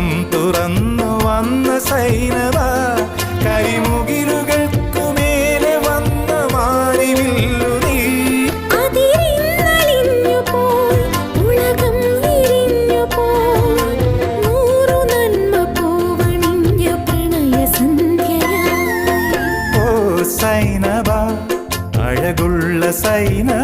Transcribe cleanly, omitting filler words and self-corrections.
മനം തുറന്നു വന്ന സൈനവ കരിമുകിലുകൾക്കുമേലെ വന്ന മാറിവില്ലു നീ സൈനബ അഴകുള്ള സൈനബ